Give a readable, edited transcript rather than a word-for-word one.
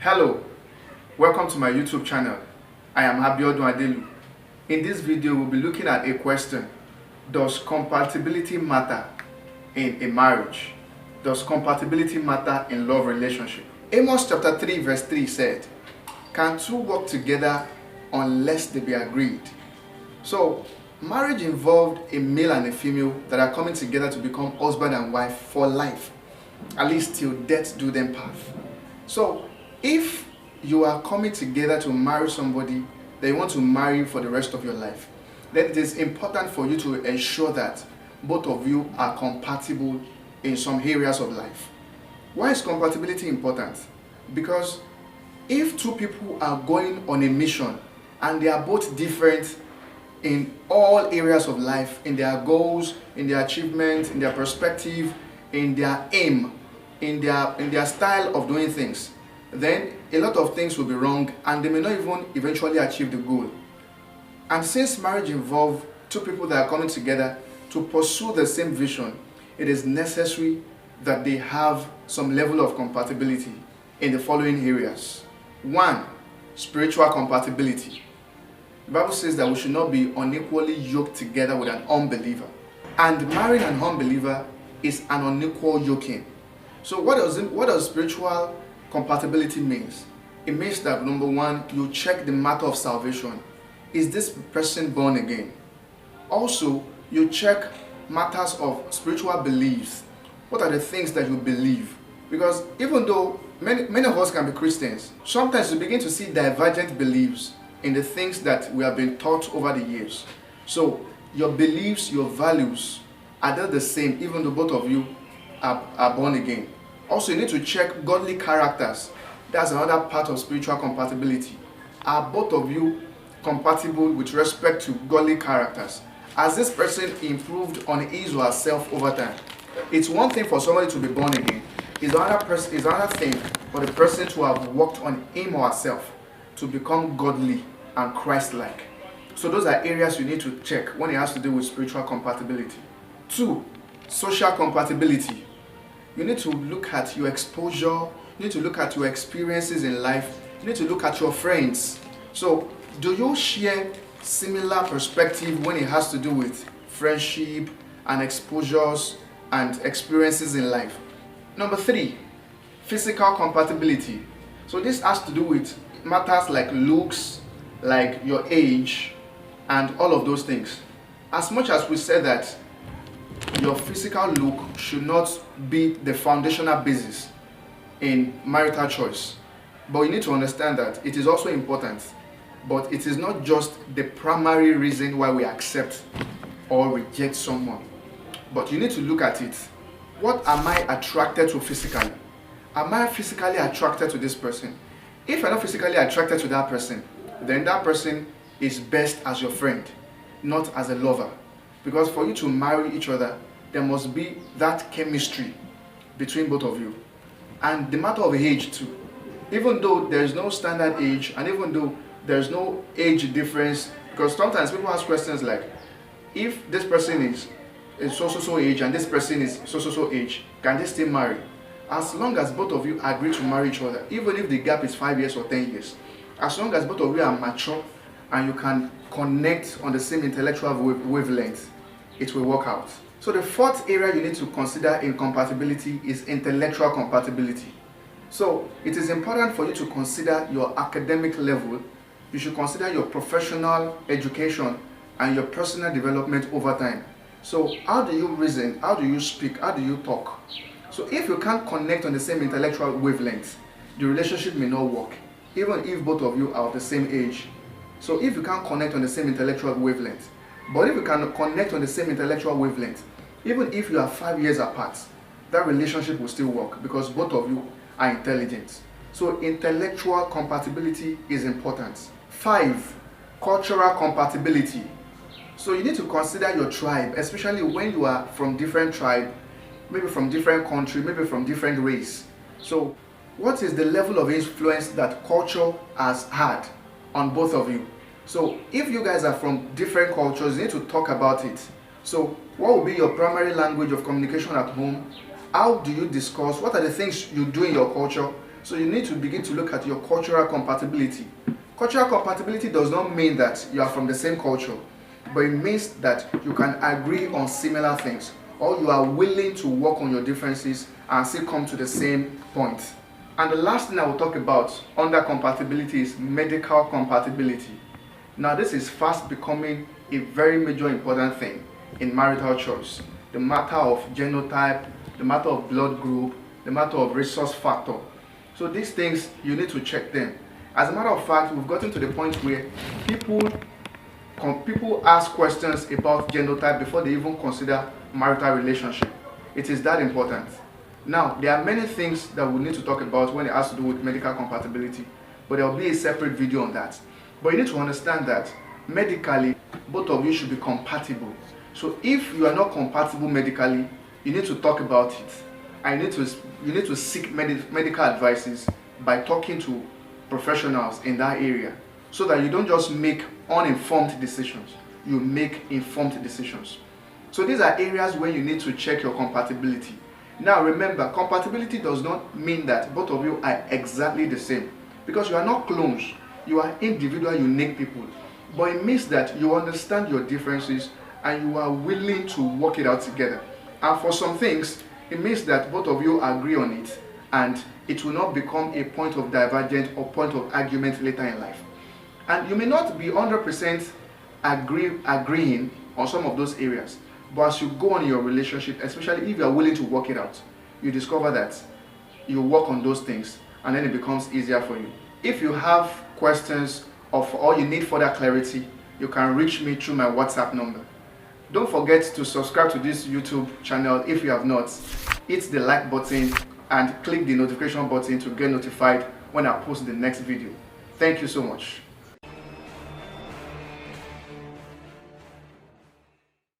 Hello, welcome to my YouTube channel. I am Abiodun Adelu. In this video, we'll be looking at a question. Does compatibility matter in a marriage? Does compatibility matter in love relationship? Amos chapter 3 verse 3 said, "Can two work together unless they be agreed?" So, marriage involved a male and a female that are coming together to become husband and wife for life, at least till death do them part. So, if you are coming together to marry somebody that you want to marry for the rest of your life, then it is important for you to ensure that both of you are compatible in some areas of life. Why is compatibility important? Because if two people are going on a mission and they are both different in all areas of life, in their goals, in their achievements, in their perspective, in their aim, in their style of doing things, then a lot of things will be wrong and they may not even eventually achieve the goal. And since marriage involves two people that are coming together to pursue the same vision, it is necessary that they have some level of compatibility in the following areas. 1. Spiritual compatibility. The Bible says that we should not be unequally yoked together with an unbeliever. And marrying an unbeliever is an unequal yoking. So what does spiritual compatibility means? It means that, number one, you check the matter of salvation. Is this person born again? Also, you check matters of spiritual beliefs. What are the things that you believe? Because even though many of us can be Christians, sometimes we begin to see divergent beliefs in the things that we have been taught over the years. So your beliefs, your values, are they the same even though both of you are born again? Also, you need to check godly characters. That's another part of spiritual compatibility. Are both of you compatible with respect to godly characters? Has this person improved on his or herself over time? It's one thing for somebody to be born again. It's another thing for the person to have worked on him or herself to become godly and Christ-like. So those are areas you need to check when it has to do with spiritual compatibility. 2. Social compatibility. You need to look at your exposure, you need to look at your experiences in life, you need to look at your friends. So, do you share similar perspective when it has to do with friendship and exposures and experiences in life? Number 3, physical compatibility. So this has to do with matters like looks, like your age, and all of those things. As much as we said that your physical look should not be the foundational basis in marital choice, but you need to understand that it is also important, but it is not just the primary reason why we accept or reject someone. But you need to look at it. What am I attracted to physically? Am I physically attracted to this person? If I'm not physically attracted to that person, then that person is best as your friend, not as a lover. Because for you to marry each other, there must be that chemistry between both of you. And the matter of age too. Even though there is no standard age, and even though there is no age difference, because sometimes people ask questions like, if this person is so age and this person is so age, can they still marry? As long as both of you agree to marry each other, even if the gap is 5 years or 10 years, as long as both of you are mature and you can connect on the same intellectual wavelength, it will work out. So the 4th area you need to consider in compatibility is intellectual compatibility. So it is important for you to consider your academic level. You should consider your professional education and your personal development over time. So how do you reason? How do you speak? How do you talk? So if you can't connect on the same intellectual wavelength, the relationship may not work, even if both of you are of the same age. So if you can't connect on the same intellectual wavelength, but if you can connect on the same intellectual wavelength, even if you are 5 years apart, that relationship will still work because both of you are intelligent. So intellectual compatibility is important. 5, cultural compatibility. So you need to consider your tribe, especially when you are from different tribe, maybe from different country, maybe from different race. So what is the level of influence that culture has had on both of you? So if you guys are from different cultures, you need to talk about it. So what will be your primary language of communication at home? How do you discuss? What are the things you do in your culture? So you need to begin to look at your cultural compatibility. Cultural compatibility does not mean that you are from the same culture, but it means that you can agree on similar things, or you are willing to work on your differences and still come to the same point. And the last thing I will talk about under compatibility is medical compatibility. Now this is fast becoming a very major important thing in marital choice. The matter of genotype, the matter of blood group, the matter of resource factor. So these things, you need to check them. As a matter of fact, we've gotten to the point where people ask questions about genotype before they even consider marital relationship. It is that important. Now, there are many things that we need to talk about when it has to do with medical compatibility, but there will be a separate video on that. But you need to understand that medically, both of you should be compatible. So if you are not compatible medically, you need to talk about it. And you need to seek medical advices by talking to professionals in that area, so that you don't just make uninformed decisions, you make informed decisions. So these are areas where you need to check your compatibility. Now remember, compatibility does not mean that both of you are exactly the same, because you are not clones, you are individual, unique people. But it means that you understand your differences and you are willing to work it out together. And for some things, it means that both of you agree on it, and it will not become a point of divergence or point of argument later in life. And you may not be 100% agreeing on some of those areas, but as you go on in your relationship, especially if you are willing to work it out, you discover that you work on those things, and then it becomes easier for you. If you have questions or you need further clarity, you can reach me through my WhatsApp number. Don't forget to subscribe to this YouTube channel if you have not. Hit the like button and click the notification button to get notified when I post the next video. Thank you so much.